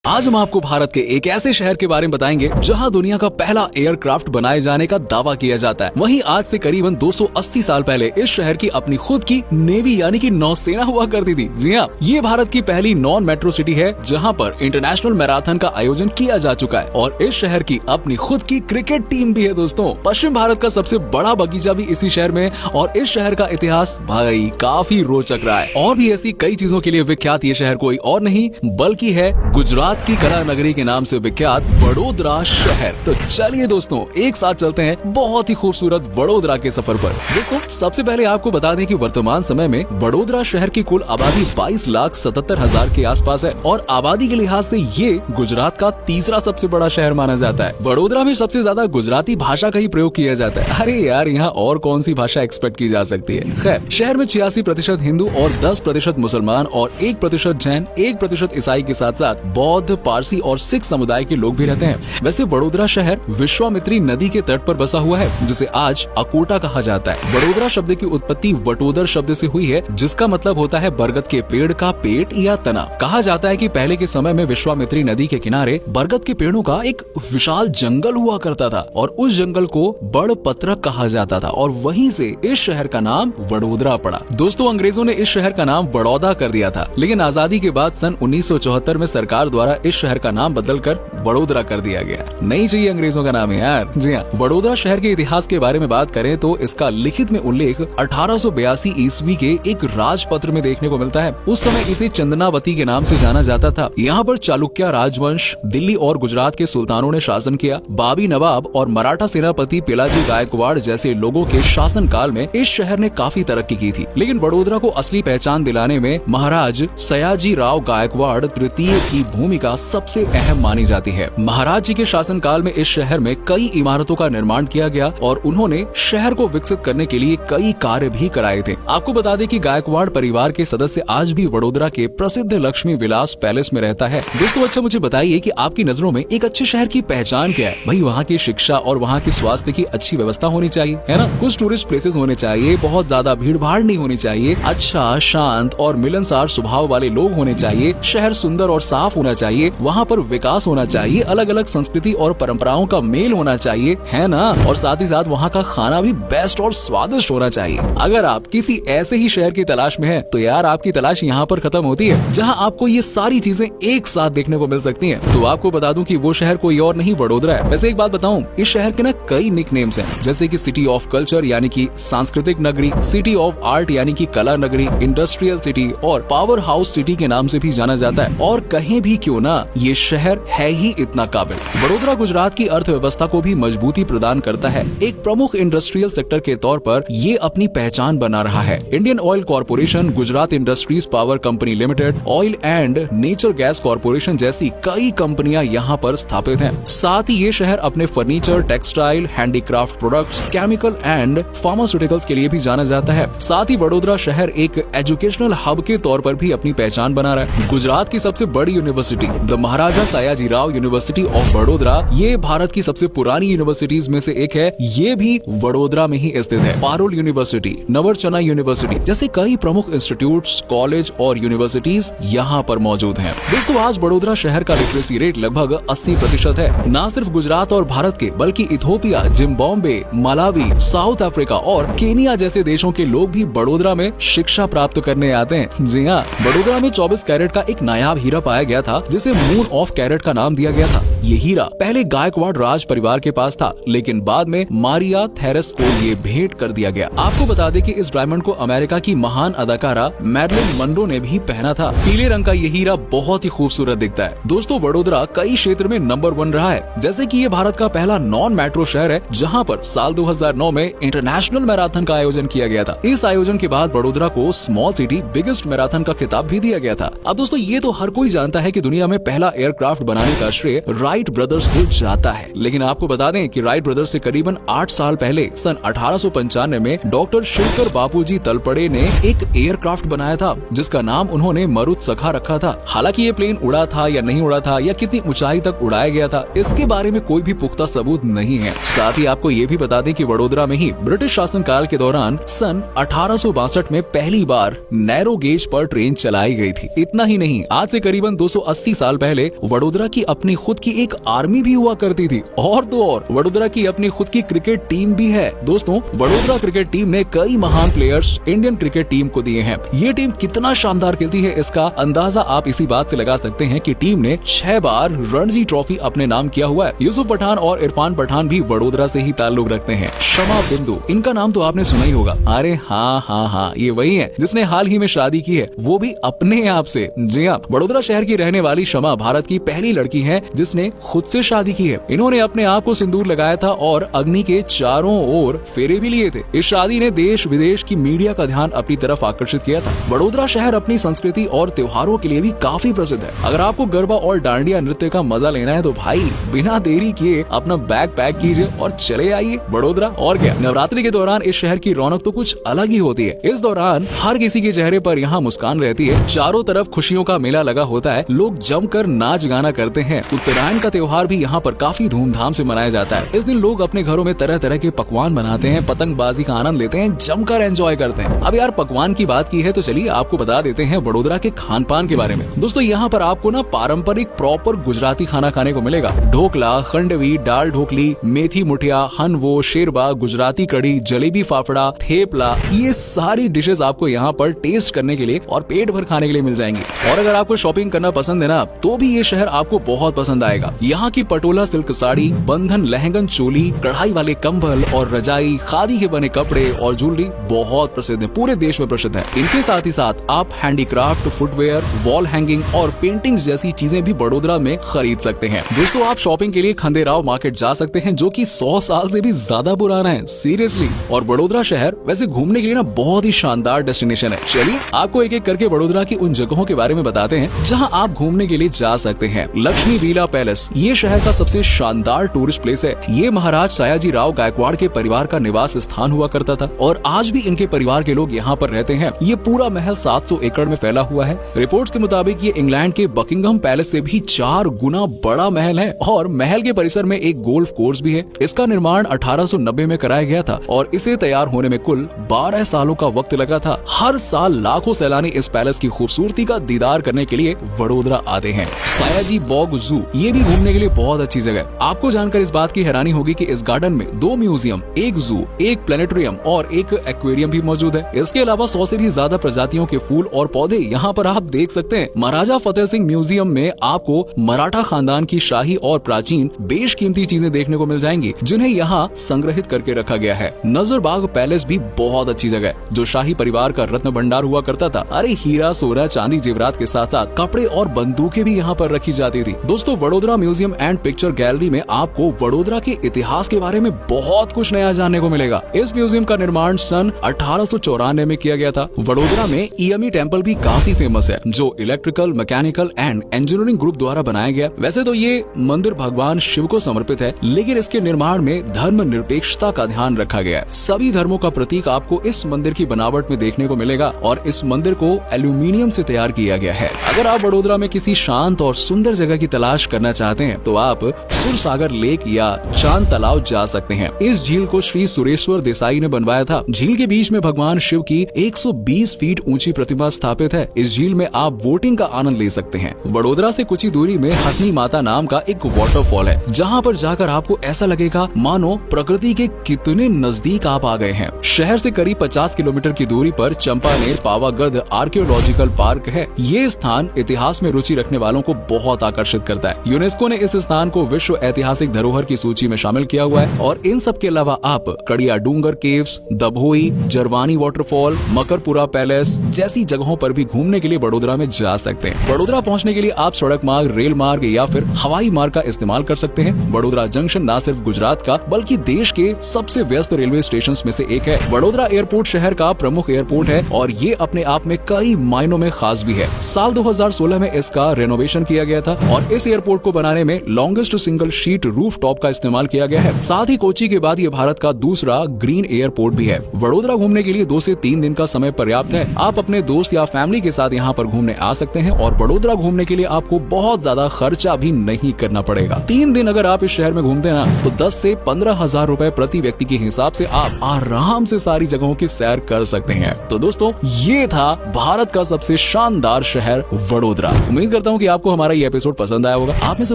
आज हम आपको भारत के एक ऐसे शहर के बारे में बताएंगे जहां दुनिया का पहला एयरक्राफ्ट बनाए जाने का दावा किया जाता है। वहीं आज से करीबन 280 साल पहले इस शहर की अपनी खुद की नेवी यानी कि नौसेना हुआ करती थी। जी हाँ, ये भारत की पहली नॉन मेट्रो सिटी है जहां पर इंटरनेशनल मैराथन का आयोजन किया जा चुका है और इस शहर की अपनी खुद की क्रिकेट टीम भी है। दोस्तों, पश्चिम भारत का सबसे बड़ा बगीचा भी इसी शहर में और इस शहर का इतिहास भाई काफी रोचक रहा है। और भी ऐसी कई चीजों के लिए विख्यात ये शहर कोई और नहीं बल्कि है गुजरात की कला नगरी के नाम से विख्यात वडोदरा शहर। तो चलिए दोस्तों, एक साथ चलते हैं बहुत ही खूबसूरत वडोदरा के सफर पर। दोस्तों, सबसे पहले आपको बता दें कि वर्तमान समय में वडोदरा शहर की कुल आबादी 22,77,000 के आसपास है और आबादी के लिहाज से ये गुजरात का तीसरा सबसे बड़ा शहर माना जाता है। वडोदरा में सबसे ज्यादा गुजराती भाषा का ही प्रयोग किया जाता है। अरे यार, यहाँ और कौन सी भाषा एक्सपेक्ट की जा सकती है। खैर, शहर में 86% हिंदू और 10% मुसलमान और 1% जैन, 1% ईसाई के साथ साथ बौद्ध, पारसी और सिख समुदाय के लोग भी रहते हैं। वैसे वडोदरा शहर विश्वामित्री नदी के तट पर बसा हुआ है जिसे आज अकोटा कहा जाता है। वडोदरा शब्द की उत्पत्ति वटोदर शब्द से हुई है जिसका मतलब होता है बरगद के पेड़ का पेट या तना। कहा जाता है कि पहले के समय में विश्वामित्री नदी के किनारे बरगद के पेड़ों का एक विशाल जंगल हुआ करता था और उस जंगल को बड़ पत्रक कहा जाता था और वहीं से इस शहर का नाम वडोदरा पड़ा। दोस्तों, अंग्रेजों ने इस शहर का नाम बड़ौदा कर दिया था, लेकिन आजादी के बाद सन 1974 में सरकार द्वारा इस शहर का नाम बदलकर वडोदरा कर दिया गया। नहीं चाहिए अंग्रेजों का नाम है यार। जी हाँ, वडोदरा शहर के इतिहास के बारे में बात करें तो इसका लिखित में उल्लेख 1882 ईस्वी के एक राजपत्र में देखने को मिलता है। उस समय इसे चंदनावती के नाम से जाना जाता था। यहाँ पर चालुक्य राजवंश, दिल्ली और गुजरात के सुल्तानों ने शासन किया। बाबी नवाब और मराठा सेनापति पिलाजी गायकवाड़ जैसे लोगों के शासन काल में इस शहर ने काफी तरक्की की थी, लेकिन वडोदरा को असली पहचान दिलाने में महाराज सयाजी राव गायकवाड़ तृतीय की भूमिका सबसे अहम मानी जाती है। महाराज जी के शासन काल में इस शहर में कई इमारतों का निर्माण किया गया और उन्होंने शहर को विकसित करने के लिए कई कार्य भी कराए थे। आपको बता दें कि गायकवाड़ परिवार के सदस्य आज भी वडोदरा के प्रसिद्ध लक्ष्मी विलास पैलेस में रहता है। दोस्तों, अच्छा मुझे बताइए कि आपकी नजरों में एक अच्छे शहर की पहचान क्या है? भाई, वहाँ की शिक्षा और वहाँ की स्वास्थ्य की अच्छी व्यवस्था होनी चाहिए, है ना? कुछ टूरिस्ट प्लेसेस होने चाहिए, बहुत ज्यादा भीड़ भाड़ नहीं होनी चाहिए, अच्छा शांत और मिलनसार स्वभाव वाले लोग होने चाहिए, शहर सुंदर और साफ होना चाहिए, वहाँ पर विकास होना चाहिए, अलग अलग संस्कृति और परंपराओं का मेल होना चाहिए, है ना? और साथ ही साथ वहाँ का खाना भी बेस्ट और स्वादिष्ट होना चाहिए। अगर आप किसी ऐसे ही शहर की तलाश में हैं, तो यार आपकी तलाश यहाँ पर खत्म होती है जहाँ आपको ये सारी चीजें एक साथ देखने को मिल सकती हैं। तो आपको बता दूं कि वो शहर कोई और नहीं वडोदरा है। वैसे एक बात बताऊं, इस शहर के ना कई निकनेम्स हैं, जैसे कि सिटी ऑफ कल्चर यानी कि सांस्कृतिक नगरी, सिटी ऑफ आर्ट यानी कि कला नगरी, इंडस्ट्रियल सिटी और पावर हाउस सिटी के नाम से भी जाना जाता है। और कहीं भी क्यों ना, ये शहर है ही इतना काबिल। वडोदरा गुजरात की अर्थव्यवस्था को भी मजबूती प्रदान करता है। एक प्रमुख इंडस्ट्रियल सेक्टर के तौर पर ये अपनी पहचान बना रहा है। Indian oil corporation, Gujarat industries power company limited, oil and nature gas corporation जैसी कई कंपनियां यहाँ पर स्थापित हैं। साथ ही ये शहर अपने furniture, textile, handicraft products, chemical and pharmaceuticals के लिए भी जाना जाता है। साथ ही वडोदरा शहर एक एजुकेशनल हब के तौर पर भी अपनी पहचान बना रहा है। गुजरात की सबसे बड़ी university the Maharaja Sayaji Rao university of Vadodara, ये भारत की सबसे पुरानी यूनिवर्सिटीज में से एक है। ये भी वडोदरा में ही स्थित है। पारुल यूनिवर्सिटी, नवरचना यूनिवर्सिटी जैसे कई प्रमुख इंस्टीट्यूट्स, कॉलेज और यूनिवर्सिटीज यहाँ पर मौजूद हैं। दोस्तों, आज वडोदरा शहर का लिटरेसी रेट लगभग 80% है। न सिर्फ गुजरात और भारत के बल्कि Ethiopia, Zimbabwe, Malawi, south Africa और केनिया जैसे देशों के लोग भी वडोदरा में शिक्षा प्राप्त करने आते हैं। जी हाँ, वडोदरा में 24 कैरेट का एक नायाब हीरा पाया गया था जिसे मून ऑफ कैरेट का नाम दिया गया था। ये हीरा पहले गायकवाड़ राज परिवार के पास था, लेकिन बाद में मारिया थेरेस को ये भेंट कर दिया गया। आपको बता दें कि इस डायमंड को अमेरिका की महान अदाकारा मैरिलिन मनरो ने भी पहना था। पीले रंग का ये हीरा बहुत ही खूबसूरत दिखता है। दोस्तों, वडोदरा कई क्षेत्र में नंबर 1 रहा है, जैसे कि ये भारत का पहला नॉन मेट्रो शहर है जहाँ पर साल 2009 में इंटरनेशनल मैराथन का आयोजन किया गया था। इस आयोजन के बाद वडोदरा को स्मॉल सिटी बिगेस्ट मैराथन का खिताब भी दिया गया था। अब दोस्तों, ये तो हर कोई जानता है कि दुनिया में पहला एयरक्राफ्ट बनाने का श्रेय राइट ब्रदर्स को जाता है, लेकिन आपको बता दें कि राइट ब्रदर्स से करीबन 8 साल पहले सन 1895 में डॉक्टर शिवकर बापूजी तलपड़े ने एक एयरक्राफ्ट बनाया था जिसका नाम उन्होंने मरुत सखा रखा था। हालांकि ये प्लेन उड़ा था या नहीं उड़ा था या कितनी ऊंचाई तक उड़ाया गया था, इसके बारे में कोई भी पुख्ता सबूत नहीं है। साथ ही आपको ये भी बता दें कि वडोदरा में ही ब्रिटिश शासन काल के दौरान सन 1862 में पहली बार नैरो गेज पर ट्रेन चलाई गई थी। इतना ही नहीं, आज से करीबन 280 साल पहले वडोदरा की अपनी खुद की एक आर्मी भी हुआ करती थी और तो और वडोदरा की अपनी खुद की क्रिकेट टीम भी है। दोस्तों, वडोदरा क्रिकेट टीम ने कई महान प्लेयर्स इंडियन क्रिकेट टीम को दिए हैं। ये टीम कितना शानदार खेलती है इसका अंदाजा आप इसी बात से लगा सकते हैं कि टीम ने 6 बार रणजी ट्रॉफी अपने नाम किया हुआ है। यूसुफ पठान और इरफान पठान भी वडोदरा से ही ताल्लुक रखते हैं। शमा बिंदु, इनका नाम तो आपने सुना ही होगा। अरे हाँ, ये वही है जिसने हाल ही में शादी की है, वो भी अपने आप से। जी हाँ, वडोदरा शहर की रहने वाली शमा भारत की पहली लड़की है जिसने खुद से शादी की है। इन्होंने अपने आप को सिंदूर लगाया था और अग्नि के चारों ओर फेरे भी लिए थे। इस शादी ने देश विदेश की मीडिया का ध्यान अपनी तरफ आकर्षित किया था। वडोदरा शहर अपनी संस्कृति और त्योहारों के लिए भी काफी प्रसिद्ध है। अगर आपको गरबा और डांडिया नृत्य का मजा लेना है तो भाई बिना देरी किए अपना बैग पैक कीजिए और चले आइए वडोदरा। और क्या, नवरात्रि के दौरान इस शहर की रौनक तो कुछ अलग ही होती है। इस दौरान हर किसी के चेहरे पर यहाँ मुस्कान रहती है। चारों तरफ खुशियों का मेला लगा होता है, लोग जमकर नाच गाना करते हैं। उत्तरायण का त्योहार भी यहाँ पर काफी धूमधाम से मनाया जाता है। इस दिन लोग अपने घरों में तरह तरह के पकवान बनाते हैं, पतंगबाजी का आनंद लेते हैं, जमकर एंजॉय करते हैं। अब यार पकवान की बात की है तो चलिए आपको बता देते हैं वडोदरा के खान पान के बारे में। दोस्तों, यहाँ पर आपको ना पारंपरिक प्रॉपर गुजराती खाना खाने को मिलेगा। ढोकला, खंडवी, दाल ढोकली, मेथी मुठिया, हनवो, शेरबा, गुजराती कढ़ी, जलेबी फाफड़ा, थेपला, ये सारी डिशेस आपको यहाँ पर टेस्ट करने के लिए और पेट भर खाने के लिए मिल जाएंगी। और अगर आपको शॉपिंग करना पसंद है ना तो भी ये शहर आपको बहुत पसंद आएगा। यहाँ की पटोला सिल्क साड़ी, बंधन लहंगन चोली, कढ़ाई वाले कंबल और रजाई, खादी के बने कपड़े और ज्वेलरी बहुत प्रसिद्ध है, पूरे देश में प्रसिद्ध है। इनके साथ ही साथ आप हैंडीक्राफ्ट, फुटवेयर, वॉल हैंगिंग और पेंटिंग्स जैसी चीजें भी वडोदरा में खरीद सकते हैं। दोस्तों, आप शॉपिंग के लिए खंडेराव मार्केट जा सकते हैं जो कि 100 साल से भी ज्यादा पुराना है, सीरियसली। और वडोदरा शहर वैसे घूमने के लिए ना बहुत ही शानदार डेस्टिनेशन है। चलिए आपको एक एक करके वडोदरा की उन जगहों के बारे में बताते हैं जहां आप घूमने के लिए जा सकते हैं। लक्ष्मी विला पैलेस, ये शहर का सबसे शानदार टूरिस्ट प्लेस है। ये महाराज सयाजी राव गायकवाड़ के परिवार का निवास स्थान हुआ करता था और आज भी इनके परिवार के लोग यहाँ पर रहते हैं। ये पूरा महल 700 एकड़ में फैला हुआ है। रिपोर्ट्स के मुताबिक ये इंग्लैंड के बकिंगम पैलेस से भी 4 गुना बड़ा महल है और महल के परिसर में एक गोल्फ कोर्स भी है। इसका निर्माण 1890 में कराया गया था और इसे तैयार होने में कुल 12 सालों का वक्त लगा था। हर साल लाखों सैलानी इस पैलेस की खूबसूरती का दीदार करने के लिए वडोदरा आते हैं। सयाजी बॉग जू, ये भी घूमने के लिए बहुत अच्छी जगह है। आपको जानकर इस बात की हैरानी होगी कि इस गार्डन में 2 म्यूजियम, एक जू, एक प्लेनेटोरियम और एक एक्वेरियम भी मौजूद है। इसके अलावा 100 से भी ज्यादा प्रजातियों के फूल और पौधे यहाँ पर आप देख सकते हैं। महाराजा फतेह सिंह म्यूजियम में आपको मराठा खानदान की शाही और प्राचीन बेशकीमती चीजें देखने को मिल जाएंगी जिन्हें यहाँ संग्रहित करके रखा गया है। नजरबाग पैलेस भी बहुत अच्छी जगह है जो शाही परिवार का रत्न भंडार हुआ करता था। अरे हीरा, सोना, चांदी, जेवरात के साथ साथ कपड़े और बंदूकें भी यहाँ पर रखी जाती थी। दोस्तों, Vadodara museum and picture gallery में आपको वडोदरा के इतिहास के बारे में बहुत कुछ नया जानने को मिलेगा। इस म्यूजियम का निर्माण सन 1894 में किया गया था। वडोदरा में ईएमई टेम्पल भी काफी फेमस है जो electrical, mechanical and engineering group द्वारा बनाया गया। वैसे तो ये मंदिर भगवान शिव को समर्पित है, लेकिन इसके निर्माण में धर्म निरपेक्षता का ध्यान रखा गया है। सभी धर्मों का प्रतीक आपको इस मंदिर की बनावट में देखने को मिलेगा और इस मंदिर को एल्यूमिनियम से तैयार किया गया है। अगर आप वडोदरा में किसी शांत और सुंदर जगह की तलाश करना चाहते हैं तो आप सुरसागर लेक या चांद तालाब जा सकते हैं। इस झील को श्री सुरेश्वर देसाई ने बनवाया था। झील के बीच में भगवान शिव की 120 फीट ऊंची प्रतिमा स्थापित है। इस झील में आप बोटिंग का आनंद ले सकते हैं। वडोदरा से कुछ ही दूरी में हथनी माता नाम का एक वाटरफॉल है जहाँ पर जाकर आपको ऐसा लगेगा मानो प्रकृति के कितने नजदीक आप आ गए हैं। शहर से करीब 50 किलोमीटर की दूरी पर चंपानेर पावागढ़ आर्कियोलॉजिकल पार्क है। ये स्थान इतिहास में रुचि रखने वालों को बहुत आकर्षित करता है। यूनेस्को ने इस स्थान को विश्व ऐतिहासिक धरोहर की सूची में शामिल किया हुआ है। और इन सब के अलावा आप Kadia Dungar caves, Dabhoi, Jarwani waterfall, Makarpura palace जैसी जगहों पर भी घूमने के लिए वडोदरा में जा सकते हैं। वडोदरा पहुंचने के लिए आप सड़क मार्ग, रेल मार्ग या फिर हवाई मार्ग का इस्तेमाल कर सकते हैं। वडोदरा जंक्शन न सिर्फ गुजरात का बल्कि देश के सबसे व्यस्त रेलवे स्टेशन में से एक है। वडोदरा एयरपोर्ट शहर का प्रमुख एयरपोर्ट है और ये अपने आप में कई मायनों में खास भी है। साल 2016 में इसका रेनोवेशन किया गया था और इस एयरपोर्ट को बनाने में longest single sheet roof top का इस्तेमाल किया गया है। साथ ही कोची के बाद ये भारत का दूसरा ग्रीन एयरपोर्ट भी है। वडोदरा घूमने के लिए 2 से 3 दिन का समय पर्याप्त है। आप अपने दोस्त या फैमिली के साथ यहाँ पर घूमने आ सकते हैं और वडोदरा घूमने के लिए आपको बहुत ज्यादा खर्चा भी नहीं करना पड़ेगा। 3 दिन अगर आप इस शहर में घूमते हैं ना तो 10 से 15,000 रुपए प्रति व्यक्ति के हिसाब से आप आराम से सारी जगहों की सैर कर सकते हैं। तो दोस्तों, ये था भारत का सबसे शानदार शहर वडोदरा। उम्मीद करता करता हूँ कि आपको हमारा ये एपिसोड पसंद आया होगा। आप में से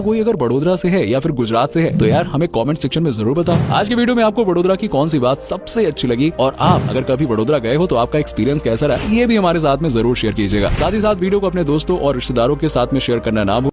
कोई अगर बड़ोदरा से है या फिर गुजरात से है तो यार हमें कमेंट सेक्शन में जरूर बताओ आज के वीडियो में आपको बड़ोदरा की कौन सी बात सबसे अच्छी लगी, और आप अगर कभी बड़ोदरा गए हो तो आपका एक्सपीरियंस कैसा रहा ये भी हमारे साथ में जरूर शेयर कीजिएगा। साथ ही साथ वीडियो को अपने दोस्तों और रिश्तेदारों के साथ में शेयर करना ना भूलें।